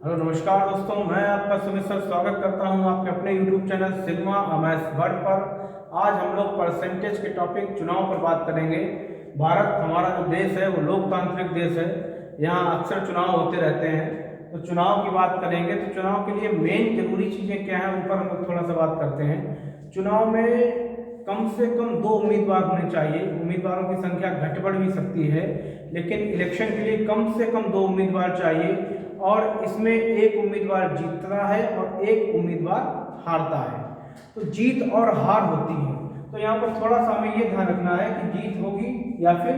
Hello नमस्कार दोस्तों, मैं आपका सुमित सर स्वागत करता हूं आपके अपने YouTube channel sigma maths word पर। आज हम लोग परसेंटेज के टॉपिक चुनाव पर बात करेंगे। भारत हमारा जो देश है वो लोकतांत्रिक देश है। यहाँ अक्सर चुनाव होते रहते हैं, तो चुनाव की बात करेंगे। तो चुनाव के लिए मेन जरूरी चीज़ें क्या हैं उन पर हम लोग थोड़ा सा बात करते हैं। चुनाव में कम से कम 2 उम्मीदवार होने चाहिए। उम्मीदवारों की संख्या घट बढ़ भी सकती है, लेकिन इलेक्शन के लिए कम से कम 2 उम्मीदवार चाहिए। और इसमें एक उम्मीदवार जीतता है और एक उम्मीदवार हारता है। तो जीत और हार होती है, तो यहाँ पर थोड़ा सा हमें ये ध्यान रखना है कि जीत होगी या फिर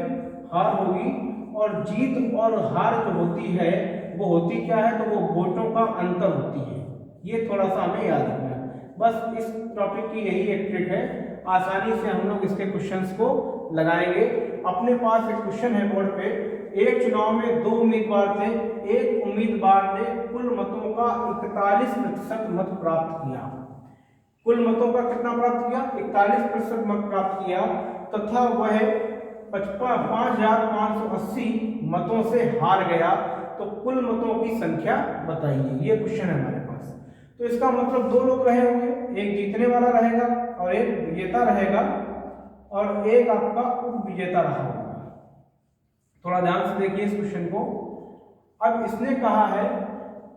हार होगी। और जीत और हार जो होती है वो होती क्या है, तो वो वोटों का अंतर होती है। ये थोड़ा सा हमें याद रखना है। बस इस टॉपिक की यही एक ट्रिक है, आसानी से हम लोग इसके क्वेश्चंस को लगाएंगे। अपने पास एक क्वेश्चन है बोर्ड पे, एक चुनाव में 2 उम्मीदवार थे। एक उम्मीदवार ने कुल मतों का 41% मत प्राप्त किया। कुल मतों का कितना प्राप्त किया? 41% मत प्राप्त किया, तथा वह 5580 मतों से हार गया। तो कुल मतों की संख्या बताइए। ये क्वेश्चन है हमारे पास। तो इसका मतलब 2 लोग रहे होंगे, एक जीतने वाला रहेगा और एक विजेता रहेगा, और एक आपका उप विजेता रहा होगा। थोड़ा ध्यान से देखिए इस क्वेश्चन को। अब इसने कहा है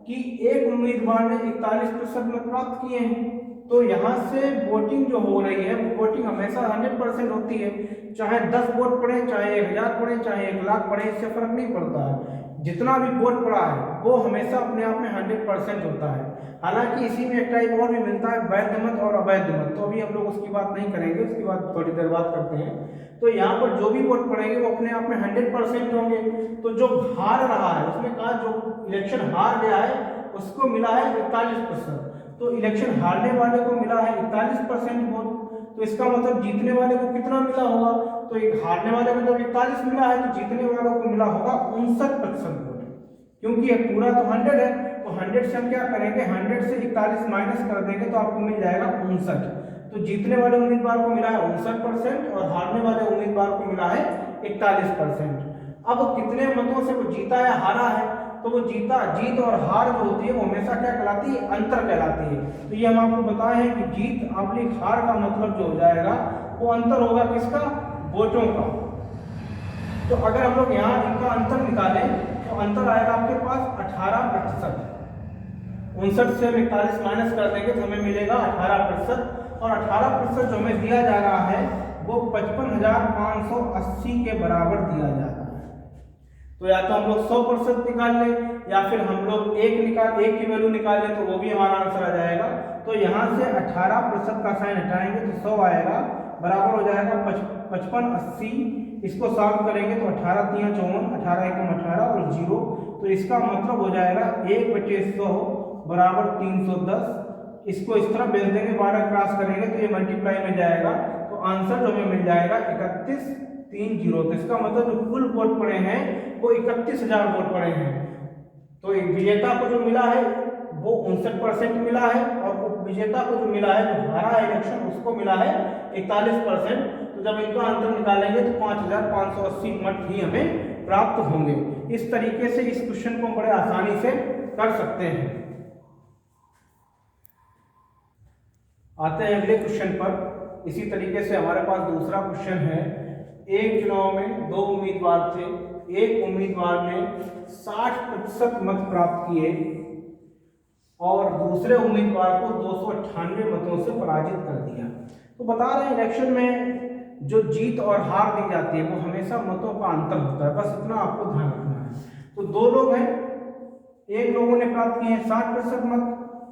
कि एक उम्मीदवार ने 41% मत प्राप्त किए हैं, तो यहाँ से वोटिंग जो हो रही है वो वोटिंग हमेशा 100% होती है। चाहे 10 वोट पड़े, चाहे 1000 पड़े, चाहे 1 लाख पड़े, इससे फर्क नहीं पड़ता है। जितना भी वोट पड़ा है वो हमेशा अपने आप में 100% होता है। हालांकि इसी में एक टाइप और भी मिलता है, वैध मत और अवैध मत। तो अभी हम लोग उसकी बात नहीं करेंगे, उसकी बात थोड़ी देर बाद करते हैं। तो यहाँ पर जो भी वोट पड़ेंगे वो अपने आप में 100% होंगे। तो जो हार रहा है, उसमें कहा जो इलेक्शन हार गया है उसको मिला है 41%। तो इलेक्शन हारने वाले को मिला है 41% वोट। तो इसका मतलब जीतने वाले को कितना मिला होगा? तो एक हारने वाले को जब 41 मिला है तो जीतने वालों को मिला होगा 59% वोट। क्योंकि एक पूरा तो 100 है, तो 100 से हम क्या करेंगे, 100 से 41 माइनस कर देंगे तो आपको मिल जाएगा 59। तो जीतने वाले उम्मीदवार को मिला है 59% और हारने वाले उम्मीदवार को मिला है 41%। अब कितने मतों से वो जीता या हारा है, तो वो जीत और हार जो होती है वो हमेशा क्या कहलाती है? अंतर कहलाती है। तो ये हम आपको बताए हैं कि जीत ऑब्लिक हार का मतलब जो हो जाएगा वो अंतर होगा किसका? वोटों का। तो अगर हम लोग यहाँ इनका अंतर निकालें तो अंतर आएगा आपके पास 18%। 59 से हम 41 माइनस कर देंगे तो हमें मिलेगा 18%। और 18% जो हमें दिया जा रहा है वो 55,580 के बराबर दिया जा रहा है। तो या तो हम लोग 100% निकाल लें, या फिर हम लोग एक की वैल्यू निकाल लें, तो वो भी हमारा आंसर आ जाएगा। तो यहाँ से 18% का साइन हटाएंगे तो 100 आएगा, बराबर हो जाएगा 5580। इसको सॉल्व करेंगे तो 18 3 54, 18 1 18 और 0। तो इसका मतलब हो जाएगा 1/100 बराबर 310। इसको इस तरह बेच देंगे, 12 क्रॉस करेंगे तो ये मल्टीप्लाई में जाएगा। तो आंसर जो हमें मिल जाएगा 3130। तो इसका मतलब जो कुल वोट पड़े हैं वो 31,000 वोट पड़े हैं। तो एक विजेता को जो मिला है वो 59% मिला है, और उप विजेता को जो मिला है, जो हारा है इलेक्शन, उसको मिला है 41%। तो जब इनका अंतर निकालेंगे तो 5,580 मत ही हमें प्राप्त होंगे। इस तरीके से इस क्वेश्चन को बड़े आसानी से कर सकते हैं। आते हैं अगले क्वेश्चन पर। इसी तरीके से हमारे पास दूसरा क्वेश्चन है। एक चुनाव में 2 उम्मीदवार थे। एक उम्मीदवार ने 60% मत प्राप्त किए और दूसरे उम्मीदवार को 298 मतों से पराजित कर दिया। तो बता रहे हैं इलेक्शन में जो जीत और हार दी जाती है वो हमेशा मतों का अंतर होता है, बस इतना आपको ध्यान रखना है। तो 2 लोग हैं, एक लोगों ने प्राप्त किए हैं 60% मत,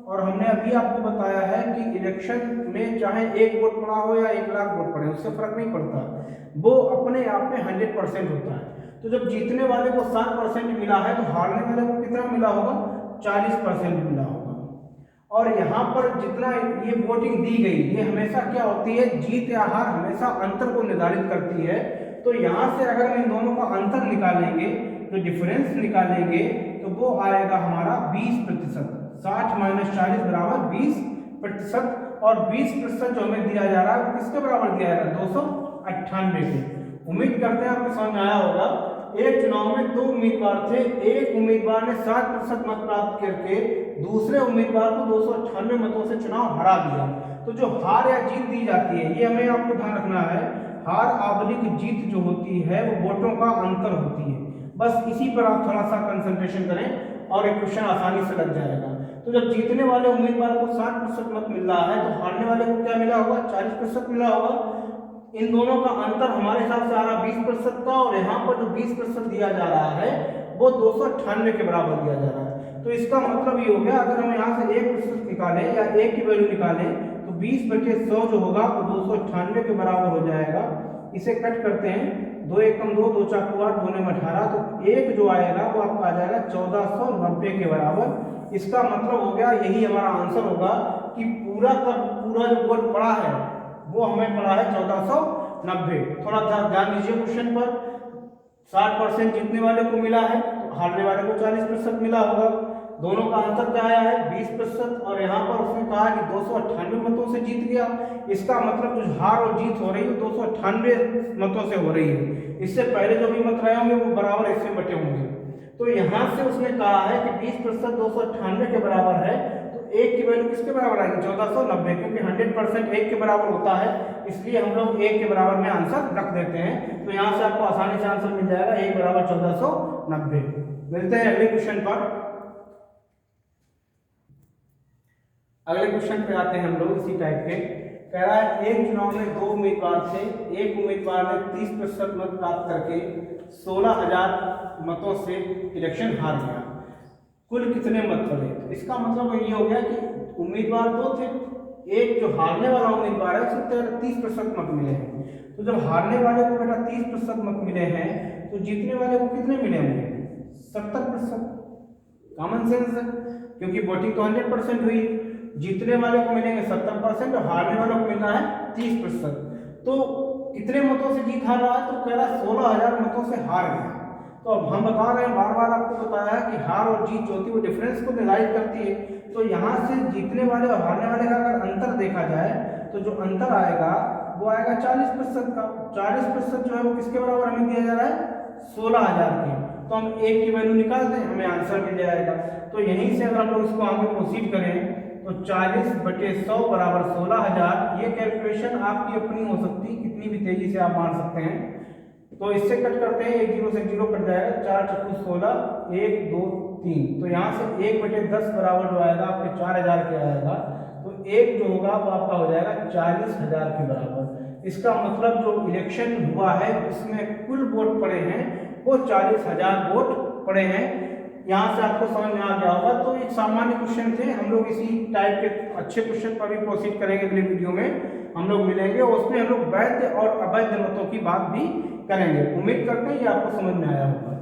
और हमने अभी आपको बताया है कि इलेक्शन में चाहे 1 वोट पड़ा हो या 1 लाख वोट पड़े, उससे फर्क नहीं पड़ता, वो अपने आप में 100% होता है। तो जब जीतने वाले को 60% मिला है तो हारने वाले को कितना मिला होगा? 40% मिला होगा। और यहाँ पर जितना ये वोटिंग दी गई, ये हमेशा क्या होती है? जीत या हार हमेशा अंतर को निर्धारित करती है। तो यहाँ से अगर हम इन दोनों का अंतर निकालेंगे, तो डिफरेंस निकालेंगे, तो वो आएगा हमारा 20%। 60 माइनस 40 बराबर 20%। और 20% जो हमें दिया जा रहा है वो किसके बराबर दिया जा रहा है? 298 के। उम्मीद करते हैं आपको समझ में आया होगा। एक चुनाव में दो उम्मीदवार थे, एक उम्मीदवार ने 60% मत प्राप्त करके दूसरे उम्मीदवार को 298 मतों से चुनाव हरा दिया। तो जो हार या जीत दी जाती है, ये हमें आपको ध्यान रखना है, हार आबलिक जीत जो होती है वो वोटों का अंतर होती है। बस इसी पर आप थोड़ा सा कंसंट्रेशन करें और एक क्वेश्चन आसानी से लग जाएगा। तो जब जीतने वाले उम्मीदवार को 60% मत मिल रहा है तो हारने वाले को क्या मिला होगा, 40% मिला होगा। इन दोनों का अंतर हमारे हिसाब से आ रहा 20% का, और यहाँ पर जो 20% दिया जा रहा है वो 298 के बराबर दिया जा रहा है। तो इसका मतलब ये हो गया, अगर हम यहाँ से 1% निकालें या 1 की वैल्यू निकालें तो 20/100 जो होगा वो 298 के बराबर हो जाएगा। इसे कट करते हैं, 2 एकम 2, 2 चाकू 8, 2 में 18, तो एक जो आएगा वो आपका आ जाएगा 1490 के बराबर। इसका मतलब हो गया, यही हमारा आंसर होगा कि पूरा का पूरा जो वोट पड़ा है वो हमें पड़ा है 1490। थोड़ा ध्यान दीजिए क्वेश्चन पर, 60% जीतने वाले को मिला है तो हारने वाले को 40% मिला होगा। दोनों का अंतर क्या आया है, 20%, और यहाँ पर उसने कहा कि 298 मतों से जीत गया। इसका मतलब जो हार और जीत हो रही है 298 मतों से हो रही है। इससे पहले जो भी मत रहे होंगे वो बराबर इससे बटे होंगे। तो यहाँ से उसने कहा है कि 20% 298 के बराबर है, तो एक की वैल्यू किसके बराबर आएगी, 1490, क्योंकि 100% एक के बराबर होता है, इसलिए हम लोग एक के बराबर में आंसर रख देते हैं। तो यहाँ से आपको आसानी से आंसर मिल जाएगा, एक बराबर 1490। मिलते हैं अगले क्वेश्चन पर। अगले क्वेश्चन पे आते हैं हम लोग इसी टाइप के। कह रहा है एक चुनाव में दो उम्मीदवार थे, एक उम्मीदवार ने 30% मत प्राप्त करके 16,000 मतों से इलेक्शन हार गया, कुल कितने मत पड़े। तो इसका मतलब ये हो गया कि उम्मीदवार दो थे, एक जो हारने वाला उम्मीदवार है उसको 30% मत मिले हैं। तो जब हारने वाले को बेटा 30% मत मिले हैं तो जीतने वाले को कितने मिले होंगे, 70%। कॉमन सेंस है, क्योंकि वोटिंग तो 100% हुई, जीतने वाले को मिलेंगे 70% और हारने वालों को मिलना है 30%। तो कितने मतों से जीत हार रहा है, तो कह रहा है 16,000 मतों से हार गया। तो अब हम बता रहे हैं, बार बार आपको बताया कि हार और जीत जो होती है वो डिफरेंस को निर्धारित करती है। तो यहाँ से जीतने वाले और हारने वाले का अगर अंतर देखा जाए तो जो अंतर आएगा वो आएगा 40% का। 40% जो है वो किसके बराबर हमें दिया जा रहा है, 16,000 के। तो हम एक की वैल्यू निकाल दें, हमें आंसर मिल जाएगा। तो यहीं से अगर हम लोग इसको आगे प्रोसीड करें तो 40/100 बराबर 16,000। ये कैलकुलेशन आपकी अपनी हो सकती है, कितनी भी तेजी से आप मार सकते हैं। तो इससे कट करते हैं, 1 0 से 0 कट जाएगा, 4 × 16, 1 2 3। तो यहाँ से 1/10 बराबर जो आएगा आपके 4,000 के आएगा। तो एक जो होगा वो आपका हो जाएगा 40,000 के बराबर। इसका मतलब जो इलेक्शन हुआ है उसमें कुल वोट पड़े हैं वो 40,000 वोट पड़े हैं। यहाँ से आपको समझ में आ गया होगा। तो एक सामान्य क्वेश्चन थे, हम लोग इसी टाइप के अच्छे क्वेश्चन पर भी प्रोसीड करेंगे। अगले वीडियो में हम लोग मिलेंगे और उसमें हम लोग वैध और अवैध मतों की बात भी करेंगे। उम्मीद करते हैं ये आपको समझ में आया होगा।